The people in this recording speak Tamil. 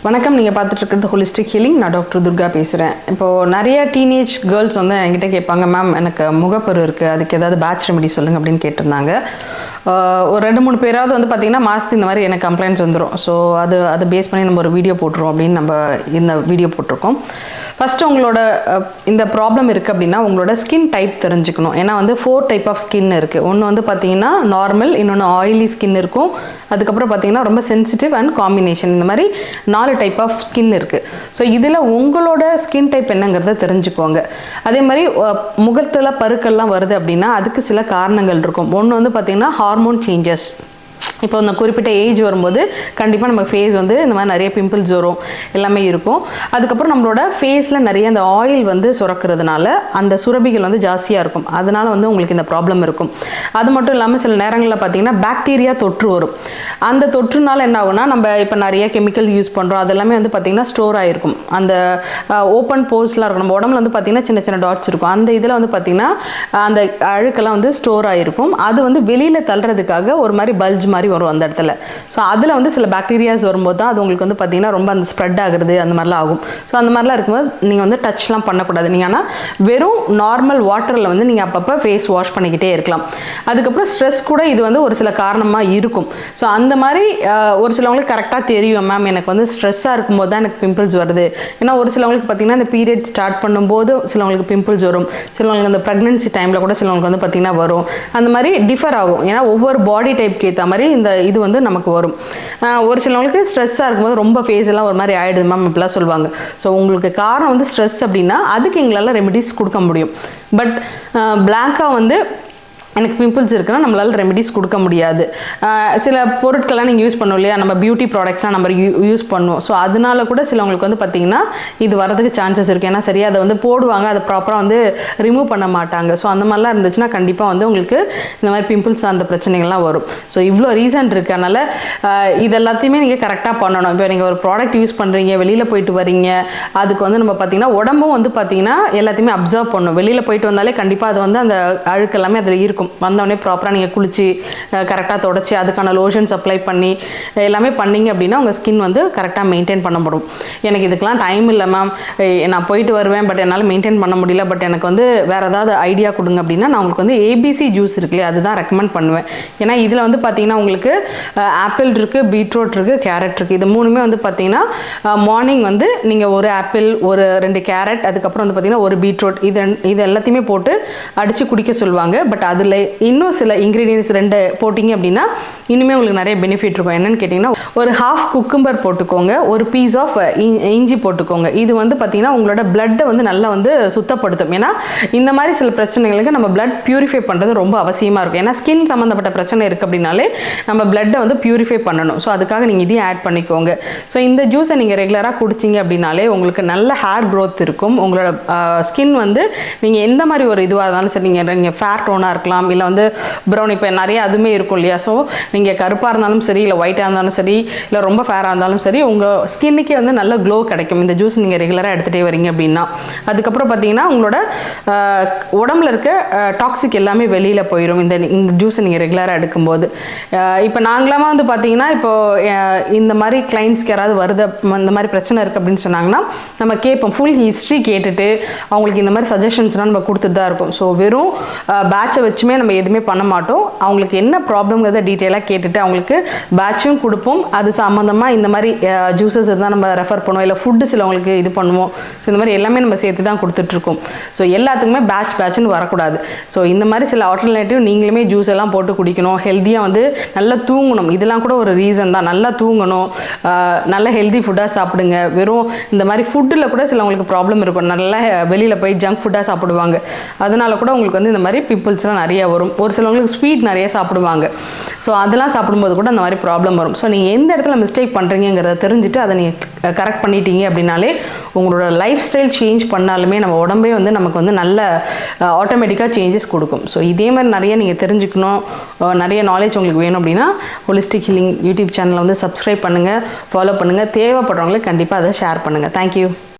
வணக்கம். நீங்கள் பார்த்துட்டு இருக்கிறது ஹோலிஸ்டிக் ஹீலிங். நான் டாக்டர் துர்கா பேசுகிறேன். இப்போது நிறைய டீனேஜ் கேர்ள்ஸ் வந்து என்கிட்ட கேட்பாங்க, மேம் எனக்கு முகப்பரு இருக்குது, அதுக்கு ஏதாவது பேட்ச் ரெமெடி சொல்லுங்கள் அப்படின்னு கேட்டிருந்தாங்க. ஒரு 2-3 பேராவது வந்து பார்த்திங்கன்னா மாதத்துக்கு இந்த மாதிரி எனக்கு கம்ப்ளைண்ட்ஸ் வந்துடும். ஸோ அதை பேஸ் பண்ணி நம்ம ஒரு வீடியோ போட்டுருவோம் அப்படின்னு நம்ம இந்த வீடியோ போட்டிருக்கோம். ஃபஸ்ட்டு உங்களோட இந்த ப்ராப்ளம் இருக்குது அப்படின்னா உங்களோட ஸ்கின் டைப் தெரிஞ்சுக்கணும். ஏன்னா வந்து 4 டைப் ஆஃப் ஸ்கின் இருக்குது. ஒன்று வந்து பார்த்திங்கன்னா நார்மல், இன்னொன்று ஆயிலி ஸ்கின் இருக்கும், அதுக்கப்புறம் பார்த்திங்கன்னா ரொம்ப சென்சிட்டிவ் அண்ட் காம்பினேஷன், இந்த மாதிரி 4 டைப் ஆஃப் ஸ்கின் இருக்குது. ஸோ இதில் உங்களோட ஸ்கின் டைப் என்னங்கிறத தெரிஞ்சுக்கோங்க. அதே மாதிரி முகத்தில் பருக்கள்லாம் வருது அப்படின்னா அதுக்கு சில காரணங்கள் இருக்கும். ஒன்று வந்து பார்த்திங்கன்னா ஹார்மோன் சேஞ்சஸ். இப்போ இந்த குறிப்பிட்ட ஏஜ் வரும்போது கண்டிப்பாக நம்ம ஃபேஸ் வந்து இந்த மாதிரி நிறைய பிம்பிள்ஸ் வரும், எல்லாமே இருக்கும். அதுக்கப்புறம் நம்மளோட ஃபேஸில் நிறைய அந்த ஆயில் வந்து சுரக்கிறதுனால அந்த சுரபிகள் வந்து ஜாஸ்தியாக இருக்கும். அதனால வந்து உங்களுக்கு இந்த ப்ராப்ளம் இருக்கும். அது மட்டும் இல்லாமல் சில நேரங்களில் பார்த்தீங்கன்னா பாக்டீரியா தொற்று வரும். அந்த தொற்றுனால என்ன ஆகும்னா, நம்ம இப்போ நிறைய கெமிக்கல் யூஸ் பண்ணுறோம், அதெல்லாமே வந்து பார்த்திங்கன்னா ஸ்டோர் ஆகிருக்கும். அந்த ஓப்பன் போர்ஸ்லாம் இருக்கும். நம்ம உடம்புல வந்து பார்த்திங்கன்னா சின்ன சின்ன டாட்ஸ் இருக்கும். அந்த இதில் வந்து பார்த்திங்கன்னா அந்த அழுக்கெல்லாம் வந்து ஸ்டோர் ஆகிருக்கும். அது வந்து வெளியில் தள்ளுறதுக்காக ஒரு மாதிரி பல்ஜ் மாதிரி வரும் அந்த இடத்துல. ஸோ அதில் வந்து சில பாக்டீரியாஸ் வரும்போது தான் அது உங்களுக்கு வந்து பார்த்தீங்கன்னா ரொம்ப அந்த ஸ்ப்ரெட் ஆகுறது அந்த மாதிரிலாம் ஆகும். ஸோ அந்த மாதிரிலாம் இருக்கும்போது நீங்கள் வந்து டச்லாம் பண்ணக்கூடாது. நீங்கள் ஆனால் வெறும் நார்மல் வாட்டரில் வந்து நீங்கள் அப்பப்போ ஃபேஸ் வாஷ் பண்ணிக்கிட்டே இருக்கலாம். அதுக்கப்புறம் ஸ்ட்ரெஸ் கூட இது வந்து ஒரு சில காரணமாக இருக்கும். ஸோ அந்த மாதிரி ஒரு சிலவங்களுக்கு கரெக்டாக தெரியும், மேம் எனக்கு வந்து ஸ்ட்ரெஸ்ஸாக இருக்கும்போது தான் எனக்கு பிம்பிள்ஸ் வருது. ஏன்னா ஒரு சிலவங்களுக்கு பார்த்தீங்கன்னா இந்த பீரியட் ஸ்டார்ட் பண்ணும்போது சிலவங்களுக்கு பிம்பிள்ஸ் வரும், சிலவங்களுக்கு அந்த ப்ரெக்னன்சி டைமில் கூட சிலவங்களுக்கு வந்து பார்த்தீங்கன்னா வரும். அந்த மாதிரி டிஃபர் ஆகும். ஏன்னா ஒவ்வொரு பாடி டைப்க்கு ஏற்ற மாதிரி இந்த இது வந்து நமக்கு வரும். ஒரு சிலவங்களுக்கு ஸ்ட்ரெஸ்ஸாக இருக்கும்போது ரொம்ப ஃபேஸ் எல்லாம் ஒரு மாதிரி ஆகிடுது மேம் இப்படிலாம் சொல்லுவாங்க. ஸோ உங்களுக்கு காரணம் வந்து ஸ்ட்ரெஸ் அப்படின்னா அதுக்கு எங்களால் ரெமெடிஸ் கொடுக்க முடியும். பட் பிளாங்காக வந்து எனக்கு பிம்பிள்ஸ் இருக்குன்னா நம்மளால் ரெமெடிஸ் கொடுக்க முடியாது. சில பொருட்கள்லாம் நீங்கள் யூஸ் பண்ணுவோம் இல்லையா, நம்ம பியூட்டி ப்ராடக்ட்ஸ்லாம் நம்ம யூஸ் பண்ணுவோம். ஸோ அதனால கூட சிலவங்களுக்கு வந்து பார்த்திங்கன்னா இது வரதுக்கு சான்சஸ் இருக்குது. ஏன்னா சரியாக அதை வந்து போடுவாங்க, அதை ப்ராப்பராக வந்து ரிமூவ் பண்ண மாட்டாங்க. ஸோ அந்த மாதிரிலாம் இருந்துச்சுன்னா கண்டிப்பாக வந்து உங்களுக்கு இந்த மாதிரி பிம்பிள்ஸ் அந்த பிரச்சனைகள்லாம் வரும். ஸோ இவ்வளோ ரீசன் இருக்குது. அதனால் இது எல்லாத்தையுமே நீங்கள் கரெக்டாக பண்ணணும். இப்போ நீங்கள் ஒரு ப்ராடக்ட் யூஸ் பண்ணுறீங்க, வெளியில் போயிட்டு வரீங்க, அதுக்கு வந்து நம்ம பார்த்திங்கன்னா உடம்பும் வந்து பார்த்திங்கன்னா எல்லாத்தையுமே அப்சர்வ் பண்ணணும். வெளியில் போயிட்டு வந்தாலே கண்டிப்பாக அது வந்து அந்த அழுக்கு எல்லாமே அதில் இருக்கும். வந்தோடனே ப்ராப்பராக நீங்கள் குளிச்சு கரெக்டாக தொடச்சி அதுக்கான லோஷன்ஸ் அப்ளை பண்ணி எல்லாமே பண்ணிங்க அப்படின்னா உங்கள் ஸ்கின் வந்து கரெக்டாக மெயின்டைன் பண்ண முடியும். எனக்கு இதுக்கெலாம் டைம் இல்லை மேம், நான் போயிட்டு வருவேன், பட் என்னால் மெயின்டைன் பண்ண முடியல, பட் எனக்கு வந்து வேறு ஏதாவது ஐடியா கொடுங்க அப்படின்னா நான் உங்களுக்கு வந்து ஏபிசி ஜூஸ் இருக்குல்லையே அதுதான் ரெக்கமெண்ட் பண்ணுவேன். ஏன்னா இதில் வந்து பார்த்தீங்கன்னா உங்களுக்கு ஆப்பிள் இருக்குது, பீட்ரூட் இருக்குது, கேரட் இருக்குது. இது மூணுமே வந்து பார்த்தீங்கன்னா மார்னிங் வந்து நீங்கள் ஒரு ஆப்பிள், ஒரு 2 கேரட், அதுக்கப்புறம் வந்து பார்த்தீங்கன்னா ஒரு பீட்ரூட், இது எல்லாத்தையுமே போட்டு அடித்து குடிக்க சொல்லுவாங்க. பட் அதில் இன்னும் சில இன்க்ரீடியன்ஸ் 2 போட்டிங்க அப்படின்னா இன்னுமே உங்களுக்கு நிறைய பெனிஃபிட் இருக்கும். என்னன்னு கேட்டிங்கன்னா ஒரு ½ குக்கும்பர் போட்டுக்கோங்க, ஒரு பீஸ் ஆஃப் இஞ்சி போட்டுக்கோங்க. இது வந்து பார்த்திங்கன்னா உங்களோட பிளட்டை வந்து நல்லா வந்து சுத்தப்படுத்தும். ஏன்னா இந்த மாதிரி சில பிரச்சனைகளுக்கு நம்ம பிளட் பியூரிஃபை பண்ணுறது ரொம்ப அவசியமாக இருக்கும். ஏன்னா ஸ்கின் சம்மந்தப்பட்ட பிரச்சனை இருக்குது அப்படின்னாலே நம்ம பிளட்டை வந்து பியூரிஃபை பண்ணணும். ஸோ அதுக்காக நீங்கள் இதையும் ஆட் பண்ணிக்கோங்க. ஸோ இந்த ஜூஸை நீங்கள் ரெகுலராக குடிச்சிங்க அப்படின்னாலே உங்களுக்கு நல்ல ஹேர் க்ரோத் இருக்கும். உங்களோட ஸ்கின் வந்து நீங்கள் எந்த மாதிரி ஒரு இதுவாக இருந்தாலும் சரி, நீங்கள் ஃபேர் டோனாக இருக்கலாம், இல்லை வந்து ப்ரௌன், இப்போ நிறைய அதுவுமே இருக்கும் இல்லையா. ஸோ நீங்கள் கருப்பாக இருந்தாலும் சரி, இல்லை ஒயிட்டாக இருந்தாலும் சரி, இல்லை ரொம்ப ஃபேராக இருந்தாலும் சரி, உங்கள் ஸ்கின்னுக்கே வந்து நல்ல க்ளோ கிடைக்கும் இந்த ஜூஸ் நீங்கள் ரெகுலராக எடுத்துகிட்டே வரீங்க அப்படின்னா. அதுக்கப்புறம் பார்த்தீங்கன்னா உங்களோட உடம்புல இருக்க டாக்ஸிக் எல்லாமே வெளியில் போயிடும் இந்த ஜூஸை நீங்கள் ரெகுலராக எடுக்கும்போது. இப்போ நாங்களாமா வந்து பார்த்தீங்கன்னா இப்போது இந்த மாதிரி கிளைண்ட்ஸ்க்கு யாராவது வருது, இந்த மாதிரி பிரச்சனை இருக்குது அப்படின்னு சொன்னாங்கன்னா நம்ம கேட்போம், ஃபுல் ஹிஸ்ட்ரி கேட்டுட்டு அவங்களுக்கு இந்த மாதிரி சஜஷன்ஸ்லாம் நம்ம கொடுத்துட்டு தான் இருப்போம். ஸோ வெறும் பேட்சை வச்சுமே நம்ம எதுவுமே பண்ண மாட்டோம். அவங்களுக்கு என்ன ப்ராப்ளம்ங்கிறத டீட்டெயிலாக கேட்டுட்டு அவங்களுக்கு பேட்சும் கொடுப்போம். அது சம்மந்தமாக இந்த மாதிரி ஜூஸஸ் தான் நம்ம ரெஃபர் பண்ணுவோம், இல்லை ஃபுட்டு சிலவங்களுக்கு இது பண்ணுவோம். ஸோ இந்த மாதிரி எல்லாமே நம்ம சேர்த்து தான் கொடுத்துட்ருக்கோம். ஸோ எல்லாத்துக்குமே பேட்ச்னு வரக்கூடாது. ஸோ இந்த மாதிரி சில ஆல்டர்னேட்டிவ் நீங்களுமே ஜூஸ் எல்லாம் போட்டு குடிக்கணும். ஹெல்த்தியாக வந்து நல்லா தூங்கணும். இதெல்லாம் கூட ஒரு ரீசன் தான். நல்லா தூங்கணும், நல்ல ஹெல்தி ஃபுட்டாக சாப்பிடுங்க. வெறும் இந்த மாதிரி ஃபுட்டில் கூட சிலவங்களுக்கு ப்ராப்ளம் இருக்கும். நல்லா வெளியில் போய் ஜங்க் ஃபுட்டாக சாப்பிடுவாங்க. அதனால கூட உங்களுக்கு வந்து இந்த மாதிரி பிம்பிள்ஸ்லாம் நிறைய வரும். ஒரு சிலவங்களுக்கு ஸ்வீட் நிறைய சாப்பிடுவாங்க. ஸோ அதெல்லாம் சாப்பிடும்போது கூட அந்த மாதிரி ப்ராப்ளம் வரும். ஸோ நீங்கள் எந்த இடத்துல மிஸ்டேக் பண்ணுறீங்கிறத தெரிஞ்சுட்டு அதை நீங்கள் கரெக்ட் பண்ணிட்டீங்க அப்படின்னாலே உங்களோட லைஃப் ஸ்டைல் சேஞ்ச் பண்ணாலுமே நம்ம உடம்பே வந்து நமக்கு வந்து நல்ல ஆட்டோமேட்டிக்காக சேஞ்சஸ் கொடுக்கும். ஸோ இதே மாதிரி நிறைய நீங்கள் தெரிஞ்சுக்கணும், நிறைய நாலேஜ் உங்களுக்கு வேணும் அப்படின்னா ஹோலிஸ்டிக் ஹீலிங் யூடியூப் சேனலை வந்து சப்ஸ்கிரைப் பண்ணுங்கள், ஃபாலோ பண்ணுங்கள். தேவைப்படுறவங்களுக்கு கண்டிப்பாக அதை ஷேர் பண்ணுங்கள். தேங்க்யூ.